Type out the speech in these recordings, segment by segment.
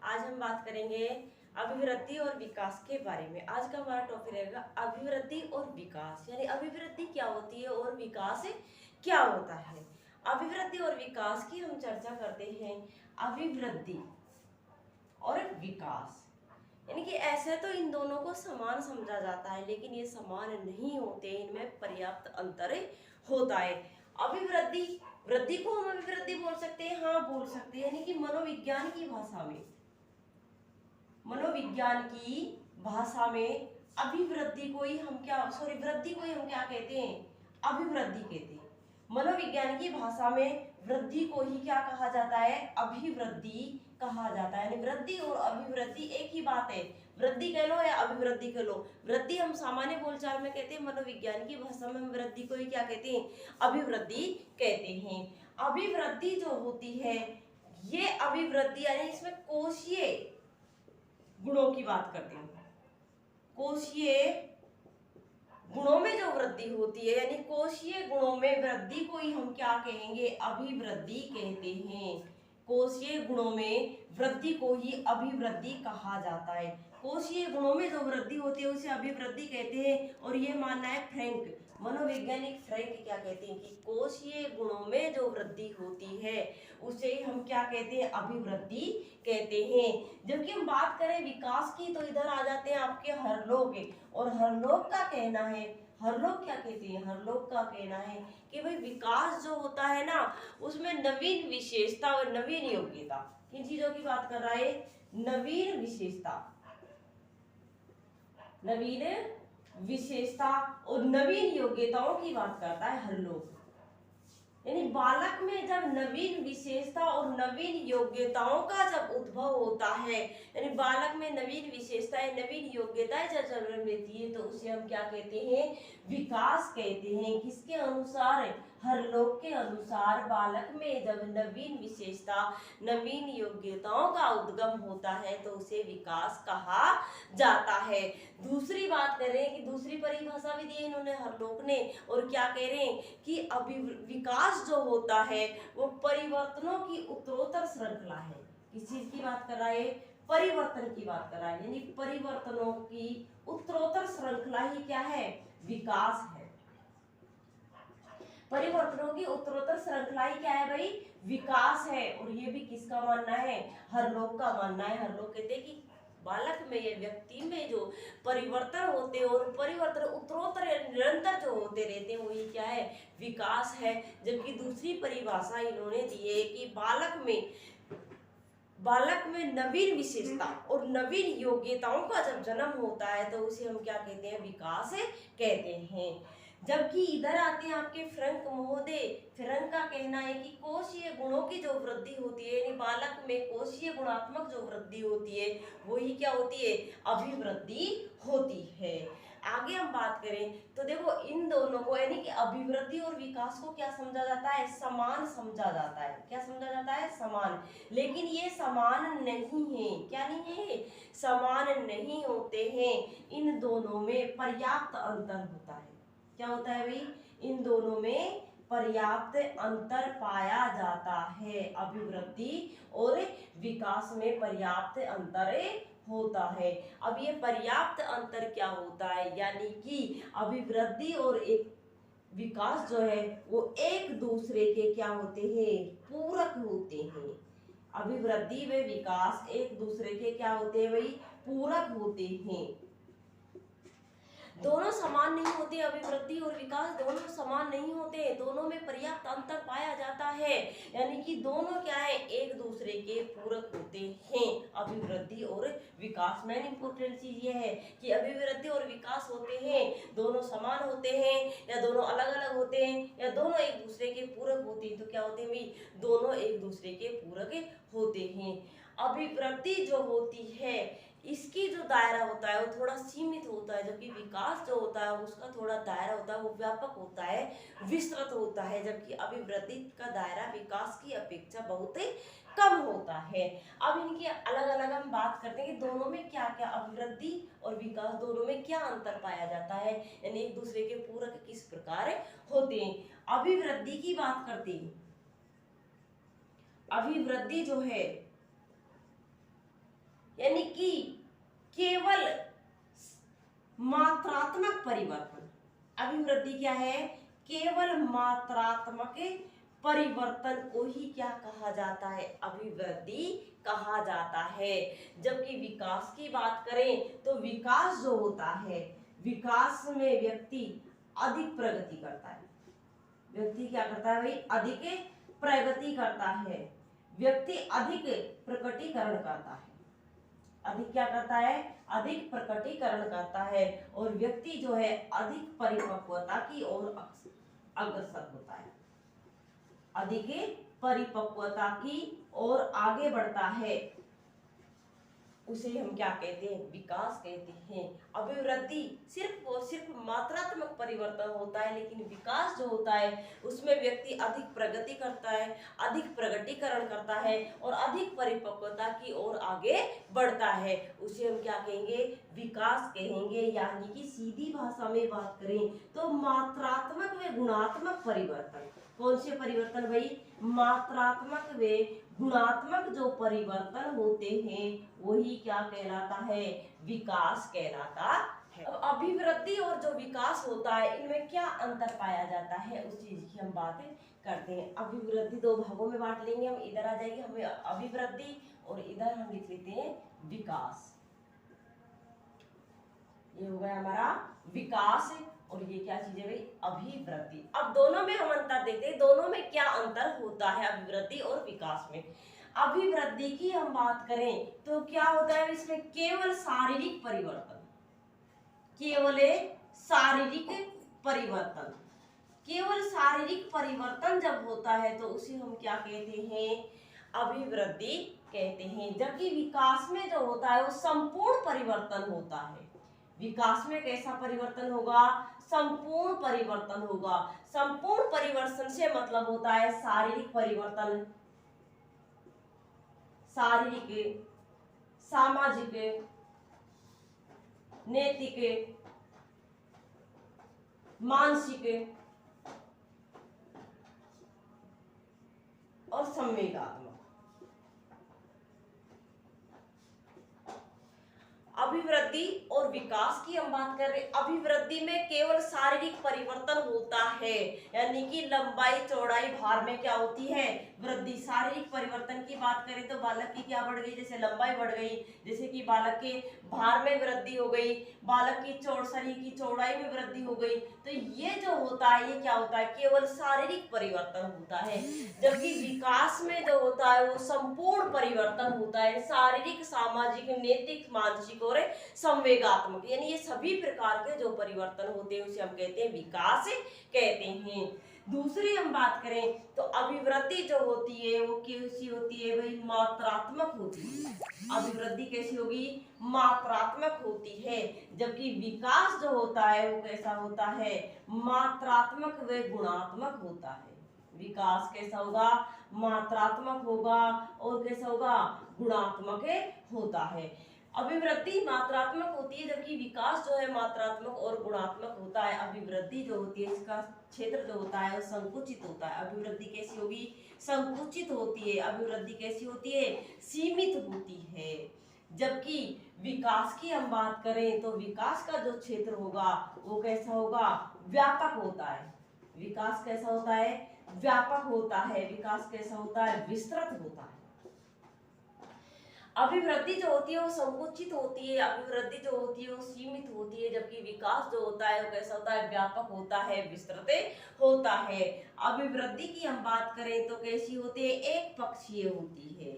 आज हम बात करेंगे अभिवृद्धि और विकास के बारे में। आज का हमारा टॉपिक रहेगा अभिवृद्धि और विकास, यानी अभिवृद्धि क्या होती है और विकास क्या होता है। अभिवृद्धि और विकास की हम चर्चा करते हैं। अभिवृद्धि और विकास यानी कि ऐसे तो इन दोनों को समान समझा जाता है, लेकिन ये समान नहीं होते, इनमें पर्याप्त अंतर होता है। अभिवृद्धि, वृद्धि को हम अभिवृद्धि बोल सकते हैं, हाँ बोल सकते हैं, यानी कि मनोविज्ञान की भाषा में, मनोविज्ञान की भाषा में अभिवृद्धि को ही हम क्या वृद्धि को ही हम क्या कहते हैं, अभिवृद्धि कहते हैं। मनोविज्ञान की भाषा में वृद्धि को ही क्या कहा जाता है, अभिवृद्धि कहा जाता है। यानी वृद्धि और अभिवृद्धि एक ही बात है, वृद्धि कह लो या अभिवृद्धि कह लो। वृद्धि हम सामान्य बोलचाल में कहते हैं, मनोविज्ञान की भाषा में हम वृद्धि को ही क्या कहते हैं, अभिवृद्धि कहते हैं। अभिवृद्धि जो होती है, ये अभिवृद्धि यानी इसमें कोशीय गुणों की बात करते हैं। कोशीय गुणों में जो वृद्धि होती है, यानी कोशीय गुणों में वृद्धि को ही हम क्या कहेंगे, अभिवृद्धि कहते हैं। कोशीय गुणों में वृद्धि को ही अभिवृद्धि कहा जाता है। कोशीय गुणों में जो वृद्धि होती है उसे अभिवृद्धि कहते हैं। और ये मानना है फ्रैंक, मनोवैज्ञानिक फ्रैंक क्या कहते हैं कि कोशीय गुणों में जो वृद्धि होती है उसे हम क्या कहते हैं, अभिवृद्धि कहते हैं। जबकि हम बात करें विकास की, तो इधर आ जाते हैं आपके हरलोक, और हरलोक का कहना है, हरलोक क्या कहते हैं, हरलोक का कहना है कि भाई विकास जो होता है ना, उसमें नवीन विशेषता और नवीन योग्यता, किन चीजों की बात कर रहा है, नवीन विशेषता, नवीन विशेषता और नवीन योग्यताओं की बात करता है हरलोक। यानी बालक में जब नवीन विशेषता और नवीन योग्यताओं का जब उद्भव होता है, यानी बालक में नवीन विशेषताएं नवीन योग्यताएं जब जन्म लेती है, तो उसे हम क्या कहते हैं, विकास कहते हैं। किसके अनुसार, हरलोक के अनुसार बालक में जब नवीन विशेषता नवीन योग्यताओं का उद्गम होता है तो उसे विकास कहा जाता है। दूसरी बात कर रहे हैं कि दूसरी परिभाषा भी दी है इन्होंने हरलोक ने, और क्या कह रहे हैं कि विकास जो होता है वो परिवर्तनों की उत्तरोत्तर श्रृंखला है। किस चीज की बात कर रहा है, परिवर्तन की बात कर रहा है, यानी परिवर्तनों की उत्तरोत्तर श्रृंखला ही क्या है, विकास है। परिवर्तनों की उत्तरोत्तर श्रृंखला ही क्या है भाई, विकास है। और ये भी किसका मानना है, हरलोक का मानना है। हरलोक कहते हैं कि बालक में या व्यक्ति में जो परिवर्तन होते हैं और परिवर्तन उत्तरोत्तर निरंतर जो होते रहते हैं, वही क्या है, विकास है। जबकि दूसरी परिभाषा इन्होंने दी है कि बालक में नवीन विशेषता और नवीन योग्यताओं का जब जन्म होता है तो उसे हम क्या कहते हैं, विकास कहते हैं। जबकि इधर आते हैं आपके फ्रैंक महोदय, फ्रैंक का कहना है कि कोशीय गुणों की जो वृद्धि होती है, यानी बालक में कोशीय गुणात्मक जो वृद्धि होती है वही क्या होती है, अभिवृद्धि होती है। आगे हम बात करें तो देखो इन दोनों को, यानी कि अभिवृद्धि और विकास को क्या समझा जाता है, समान समझा जाता है। क्या समझा जाता है, समान। लेकिन ये समान नहीं है, क्या नहीं है, समान नहीं होते हैं। इन दोनों में पर्याप्त अंतर होता है। क्या होता है भाई, इन दोनों में पर्याप्त अंतर पाया जाता है। अभिवृद्धि और विकास में पर्याप्त अंतर होता है। अब ये पर्याप्त अंतर क्या होता है, यानी कि अभिवृद्धि और एक विकास जो है वो एक दूसरे के क्या होते हैं, पूरक होते हैं। अभिवृद्धि व विकास एक दूसरे के क्या होते हैं भाई, पूरक होते हैं। दोनों समान नहीं होते, अभिवृद्धि और विकास दोनों समान नहीं होते, दोनों में पर्याप्त अंतर पाया जाता है। यानी कि दोनों क्या है, एक दूसरे के पूरक होते हैं। अभिवृद्धि और विकास में इंपॉर्टेंट चीज ये है कि अभिवृद्धि और विकास होते हैं, दोनों समान होते हैं या दोनों अलग अलग होते हैं या दोनों एक दूसरे के पूरक होते हैं। तो क्या होते हैं भाई, दोनों एक दूसरे के पूरक होते हैं। अभिवृद्धि जो होती है इसकी जो दायरा होता है वो थोड़ा सीमित होता है, जबकि विकास जो होता है उसका थोड़ा दायरा होता है वो व्यापक होता है, विस्तृत होता है। जबकि अभिवृद्धि का दायरा विकास की अपेक्षा बहुत ही कम होता है। अब इनकी अलग अलग हम बात करते हैं कि दोनों में क्या क्या, अभिवृद्धि और विकास दोनों में क्या अंतर पाया जाता है, यानी एक दूसरे के पूरक किस प्रकार होते हैं। अभिवृद्धि की बात करते हैं, अभिवृद्धि जो है यानी कि केवल मात्रात्मक परिवर्तन। अभिवृद्धि क्या है? केवल मात्रात्मक परिवर्तन को ही क्या कहा जाता है? अभिवृद्धि कहा जाता है। जबकि विकास की बात करें तो विकास जो होता है, विकास में व्यक्ति अधिक प्रगति करता है। व्यक्ति क्या करता है भाई? अधिक प्रगति करता है। व्यक्ति अधिक प्रकटीकरण करता है। अधिक क्या करता है? अधिक प्रकटीकरण करता है। और व्यक्ति जो है अधिक परिपक्वता की ओर अग्रसर होता है। अधिक परिपक्वता की ओर आगे बढ़ता है। उसे हम क्या कहते हैं? विकास कहते हैं। अभिवृद्धि सिर्फ और सिर्फ मात्रात्मक परिवर्तन होता है, लेकिन विकास जो होता है उसमें व्यक्ति अधिक प्रगति करता है, अधिक प्रगटीकरण करता है और अधिक परिपक्वता की ओर आगे बढ़ता है। उसे हम क्या कहेंगे? विकास कहेंगे। यानी कि सीधी भाषा में बात करें तो मात्रात्मक व गुणात्मक परिवर्तन। कौन से परिवर्तन भाई? मात्रात्मक व गुणात्मक जो परिवर्तन होते हैं वही क्या कहलाता है? विकास कहलाता है। अब अभिवृद्धि और जो विकास होता है इनमें क्या अंतर पाया जाता है उस चीज की हम बात करते हैं। अभिवृद्धि दो भागों में बांट लेंगे हम। इधर आ जाएगी हमें अभिवृद्धि और इधर हम लिख लेते हैं विकास। ये हो गया हमारा विकास और ये क्या चीज है भाई? अभिवृद्धि। अब दोनों में हम अंतर देखते हैं, दोनों में क्या अंतर होता है अभिवृद्धि और विकास में। अभिवृद्धि की हम बात करें तो क्या होता है इसमें? केवल शारीरिक परिवर्तन। केवल शारीरिक परिवर्तन। केवल शारीरिक परिवर्तन जब होता है तो उसे हम क्या कहते हैं? अभिवृद्धि कहते हैं। जबकि विकास में जो होता है वो संपूर्ण परिवर्तन होता है। विकास में कैसा परिवर्तन होगा? संपूर्ण परिवर्तन होगा। संपूर्ण परिवर्तन से मतलब होता है शारीरिक परिवर्तन, शारीरिक, सामाजिक, नैतिक, मानसिक और संवेगात्मक। अभिवृद्धि और विकास की हम बात कर रहे हैं। अभिवृद्धि में केवल शारीरिक परिवर्तन होता है, यानी कि लंबाई, चौड़ाई, भार में क्या होती है? वृद्धि। शारीरिक परिवर्तन की बात करें तो बालक की क्या बढ़ गई? जैसे लंबाई बढ़ गई, जैसे कि बालक के भार में वृद्धि हो गई, बालक की शरीर की चौड़ाई में वृद्धि हो गई। तो ये जो होता है ये क्या होता है? केवल शारीरिक परिवर्तन होता है। जबकि विकास में जो होता है वो संपूर्ण परिवर्तन होता है। शारीरिक, सामाजिक, नैतिक, मानसिक और संवेगात्मक, यानी ये सभी प्रकार के जो परिवर्तन होते हैं उसे हम कहते हैं विकास कहते हैं। दूसरी हम बात करें तो अभिवृद्धि जो होती है वो कैसी होती है भाई? मात्रात्मक होती है। अभिवृद्धि कैसी होगी? मात्रात्मक होती है। जबकि विकास जो होता है वो कैसा होता है? मात्रात्मक व गुणात्मक होता है। विकास कैसा होगा? मात्रात्मक होगा और कैसा होगा? गुणात्मक होता है। अभिवृद्धि मात्रात्मक होती है जबकि विकास जो है मात्रात्मक और गुणात्मक होता है। अभिवृद्धि जो होती है इसका क्षेत्र जो होता है वो संकुचित होता है। अभिवृद्धि कैसी होगी? संकुचित होती है। अभिवृद्धि कैसी होती है? सीमित होती है। जबकि विकास की हम बात करें तो विकास का जो क्षेत्र होगा वो कैसा होगा? व्यापक होता है। विकास कैसा होता है? व्यापक होता है। विकास कैसा होता है? विस्तृत होता है। अभिवृद्धि जो होती है वो संकुचित होती है, अभिवृद्धि जो होती है वो सीमित होती है। जबकि विकास जो होता है वो कैसा होता है? व्यापक होता है, विस्तृत होता है। अभिवृद्धि की हम बात करें तो कैसी होती है? एक पक्षीय होती है।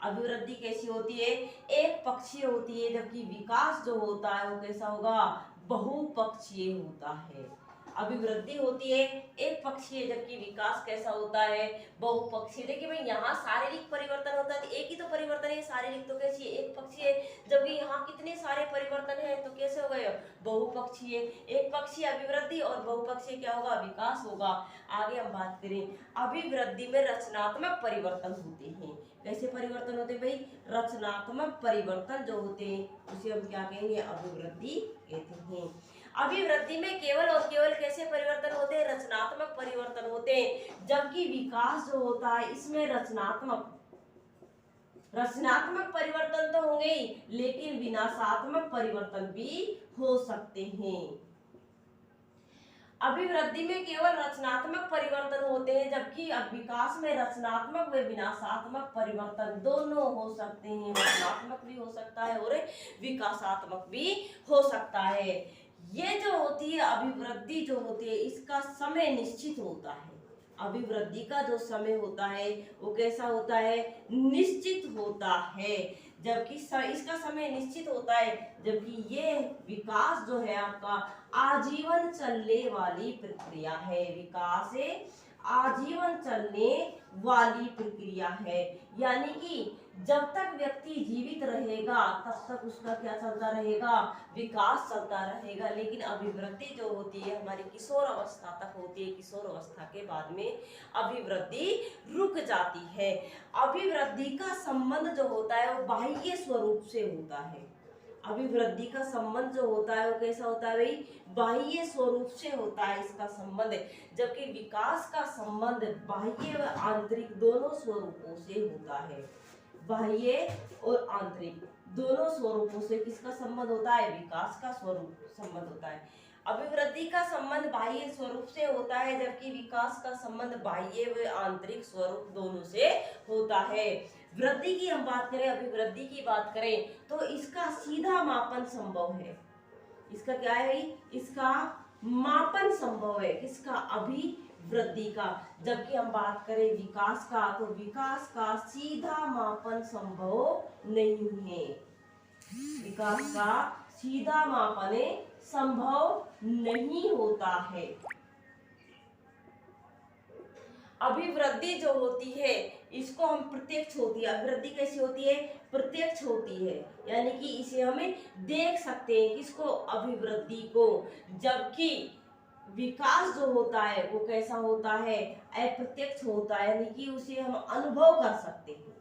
अभिवृद्धि कैसी होती है? एक पक्षीय होती है। जबकि विकास जो होता है वो कैसा होगा? बहुपक्षीय होता है। अभिवृद्धि होती है एक पक्षीय जबकि विकास कैसा होता है? बहुपक्षीय। देखिए भाई यहाँ शारीरिक परिवर्तन होता है, एक ही तो परिवर्तन है शारीरिक, तो कैसी है? एक पक्षीय। जबकि यहाँ कितने सारे परिवर्तन है तो कैसे हो गए? बहुपक्षीय। एक पक्षीय अभिवृद्धि और बहुपक्षीय क्या होगा? विकास होगा। आगे हम बात करें अभिवृद्धि में रचनात्मक परिवर्तन होते हैं। कैसे परिवर्तन होते हैं भाई? रचनात्मक परिवर्तन जो होते हैं उसे हम क्या कहेंगे? अभिवृद्धि कहते हैं। अभिवृद्धि में केवल और केवल कैसे परिवर्तन होते हैं? रचनात्मक परिवर्तन होते हैं। जबकि विकास जो होता है इसमें रचनात्मक रचनात्मक परिवर्तन तो होंगे ही, लेकिन विनाशात्मक परिवर्तन भी हो सकते हैं। अभिवृद्धि में केवल रचनात्मक परिवर्तन होते हैं, जबकि अब विकास में रचनात्मक व विनाशात्मक परिवर्तन दोनों हो सकते हैं। रचनात्मक भी हो सकता है और विकासात्मक भी हो सकता है। ये जो होती है अभिवृद्धि जो होती है, इसका समय निश्चित होता है। अभिवृद्धि का जो समय होता है वो कैसा होता है, निश्चित होता है। जबकि इसका समय निश्चित होता है, जबकि ये विकास जो है आपका आजीवन चलने वाली प्रक्रिया है। विकास आजीवन चलने वाली प्रक्रिया है, यानी कि जब तक व्यक्ति जीवित रहेगा तब तक उसका क्या चलता रहेगा, विकास चलता रहेगा। लेकिन अभिवृद्धि जो होती है हमारी किशोर अवस्था तक होती है। किशोर अवस्था के बाद में अभिवृद्धि रुक जाती है। अभिवृद्धि का संबंध जो होता है वो बाह्य स्वरूप से होता है। अभिवृद्धि का संबंध जो होता है वो कैसा होता है भाई, बाह्य स्वरूप से होता है इसका संबंध। जबकि विकास का संबंध बाह्य व आंतरिक दोनों स्वरूपों से होता है। बाह्य और आंतरिक दोनों स्वरूपों से किसका संबंध होता है, विकास का स्वरूप संबंध होता है। अभिवृद्धि का संबंध बाह्य स्वरूप से होता है, जबकि विकास का संबंध बाह्य व आंतरिक स्वरूप दोनों से होता है। वृद्धि की हम बात करें, अभिवृद्धि की बात करें तो इसका सीधा मापन संभव है। इसका क्या है भाई, इसका मापन संभव है। किसका, अभिवृद्धि का। जबकि हम बात करें विकास का तो विकास का सीधा मापन संभव नहीं है। विकास का सीधा मापन संभव नहीं होता है। अभिवृद्धि जो होती है इसको हम प्रत्यक्ष होती है। अभिवृद्धि कैसी होती है, प्रत्यक्ष होती है, यानी कि इसे हमें देख सकते हैं किसको, अभिवृद्धि को। जबकि विकास जो होता है वो कैसा होता है, अप्रत्यक्ष होता है, यानी कि उसे हम अनुभव कर सकते हैं।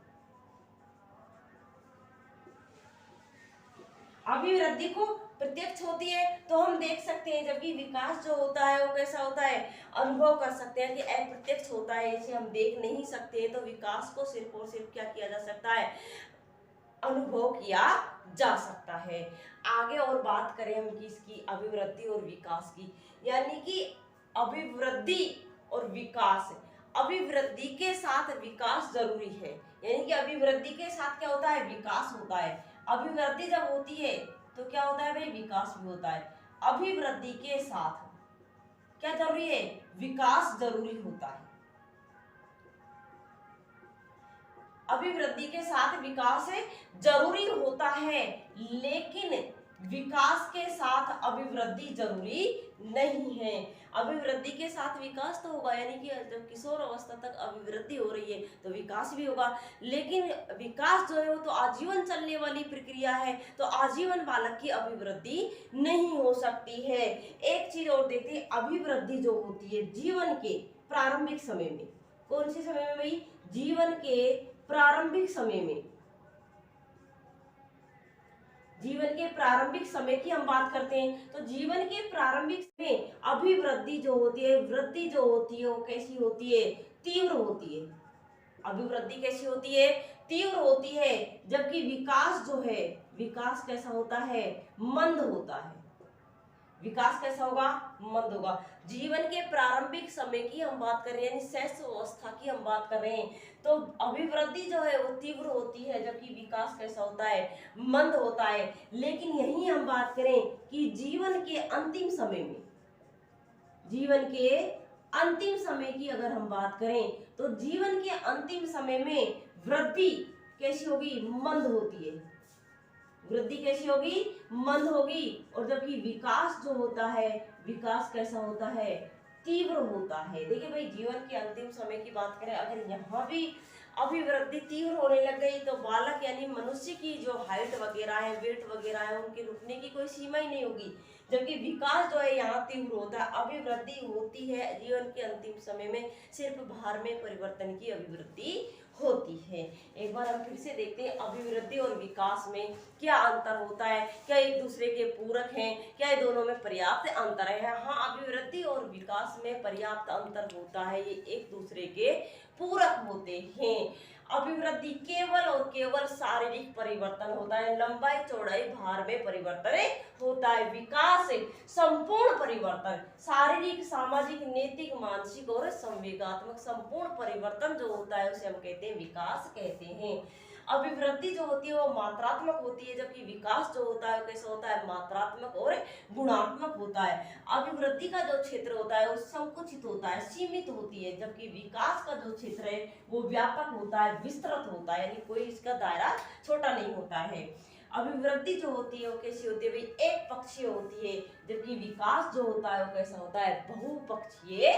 अभिवृद्धि को प्रत्यक्ष होती है तो हम देख सकते हैं, जबकि विकास जो होता है वो कैसा होता है, अनुभव कर सकते हैं। कि अप्रत्यक्ष होता है, इसे हम देख नहीं सकते, तो विकास को सिर्फ और सिर्फ क्या किया जा सकता है, अनुभव किया जा सकता है। आगे और बात करें हम किसकी, अभिवृद्धि और विकास की, यानी कि अभिवृद्धि और विकास, अभिवृद्धि के साथ विकास जरूरी है। यानी कि अभिवृद्धि के साथ क्या होता है, विकास होता है। अभिवृद्धि जब होती है तो क्या होता है भाई, विकास भी होता है। अभिवृद्धि के साथ क्या जरूरी है, विकास जरूरी होता है। अभिवृद्धि के साथ विकास जरूरी होता है, लेकिन विकास के साथ अभिवृद्धि जरूरी नहीं है। अभिवृद्धि के साथ विकास तो होगा, यानी कि जब किशोर अवस्था तक अभिवृद्धि हो रही है तो विकास भी होगा। लेकिन विकास जो है वो तो आजीवन चलने वाली प्रक्रिया है, तो आजीवन बालक की अभिवृद्धि नहीं हो सकती है। एक चीज और देखते हैं, अभिवृद्धि जो होती है जीवन के प्रारंभिक समय में, कौन से समय में भाई, जीवन के प्रारंभिक समय में। जीवन के प्रारंभिक समय की हम बात करते हैं तो जीवन के प्रारंभिक समय अभिवृद्धि जो होती है, वृद्धि जो होती है वो कैसी होती है, तीव्र होती है। अभिवृद्धि कैसी होती है, तीव्र होती है। जबकि विकास जो है, विकास कैसा होता है, मंद होता है। विकास कैसा होगा, मंद होगा। जीवन के प्रारंभिक समय की हम बात कर रहे हैं, यानी शैशव अवस्था की हम बात कर रहे हैं, तो अभिवृद्धि जो है वो तीव्र होती है, जबकि विकास कैसा होता है, मंद होता है। लेकिन यही हम बात करें कि जीवन के अंतिम समय में, जीवन के अंतिम समय की अगर हम बात करें तो जीवन के अंतिम समय में वृद्धि कैसी होगी, मंद होती है। वृद्धि कैसी होगी, मंद होगी। और जबकि विकास जो होता है, विकास कैसा होता है, तीव्र होता है। देखिए भाई, जीवन के अंतिम समय की बात करें, अगर यहाँ भी अभिवृद्धि तीव्र होने लग गई तो बालक यानी मनुष्य की जो हाइट वगैरह है, वेट वगैरह है, उनके रुकने की कोई सीमा ही नहीं होगी। जबकि विकास जो है यहाँ तीव्र होता है, अभिवृद्धि होती है जीवन के अंतिम समय में, सिर्फ भार में परिवर्तन की अभिवृद्धि होती है। एक बार हम फिर से देखते हैं अभिवृद्धि और विकास में क्या अंतर होता है, क्या एक दूसरे के पूरक हैं, क्या ये दोनों में पर्याप्त अंतर है। हाँ, अभिवृद्धि और विकास में पर्याप्त अंतर होता है, ये एक दूसरे के पूरक होते हैं। अभिवृद्धि केवल और केवल शारीरिक परिवर्तन होता है, लंबाई चौड़ाई भार में परिवर्तन होता है। विकास संपूर्ण परिवर्तन, शारीरिक सामाजिक नैतिक मानसिक और संवेगात्मक संपूर्ण परिवर्तन जो होता है उसे हम कहते हैं विकास कहते हैं। अभिवृद्धि जो होती है वो मात्रात्मक होती है, जबकि विकास जो होता है वो कैसा होता है, मात्रात्मक और गुणात्मक होता है। अभिवृद्धि का जो क्षेत्र होता है वो संकुचित होता है, सीमित होती है, जबकि विकास का जो क्षेत्र है वो व्यापक होता है, विस्तृत होता है, यानी कोई इसका दायरा छोटा नहीं होता है। अभिवृद्धि जो होती है वो कैसी होती है भाई, एक पक्षीय होती है, जबकि विकास जो होता है वो कैसा होता है, बहुपक्षीय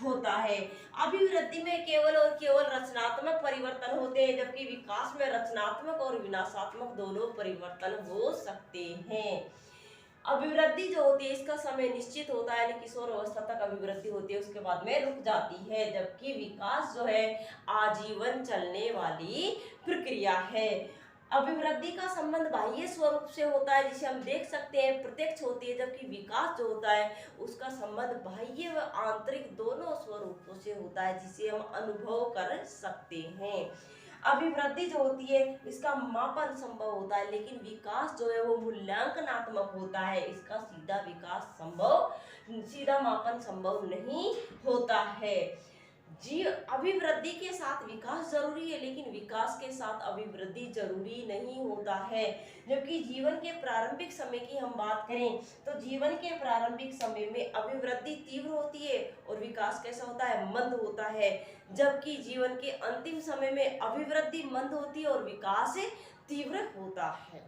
होता है। अभिवृद्धि में केवल और केवल रचनात्मक परिवर्तन होते हैं, जबकि विकास में रचनात्मक और विनाशात्मक दोनों परिवर्तन हो सकते हैं। अभिवृद्धि जो होती है इसका समय निश्चित होता है, यानी किशोर अवस्था तक अभिवृद्धि होती है, उसके बाद में रुक जाती है, जबकि विकास जो है आजीवन चलने वाली प्रक्रिया है। अभिवृद्धि का संबंध बाह्य स्वरूप से होता है, जिसे हम देख सकते हैं, प्रत्यक्ष होती है, जबकि विकास जो होता है उसका संबंध बाह्य व आंतरिक दोनों स्वरूपों से होता है, जिसे हम अनुभव कर सकते हैं। अभिवृद्धि जो होती है इसका मापन संभव होता है, लेकिन विकास जो है वो मूल्यांकनात्मक होता है, इसका सीधा मापन संभव नहीं होता है। अभिवृद्धि के साथ विकास जरूरी है, लेकिन विकास के साथ अभिवृद्धि जरूरी नहीं होता है। जबकि जीवन के प्रारंभिक समय की हम बात करें तो जीवन के प्रारंभिक समय में अभिवृद्धि तीव्र होती है और विकास कैसा होता है, मंद होता है, जबकि जीवन के अंतिम समय में अभिवृद्धि मंद होती है और विकास तीव्र होता है।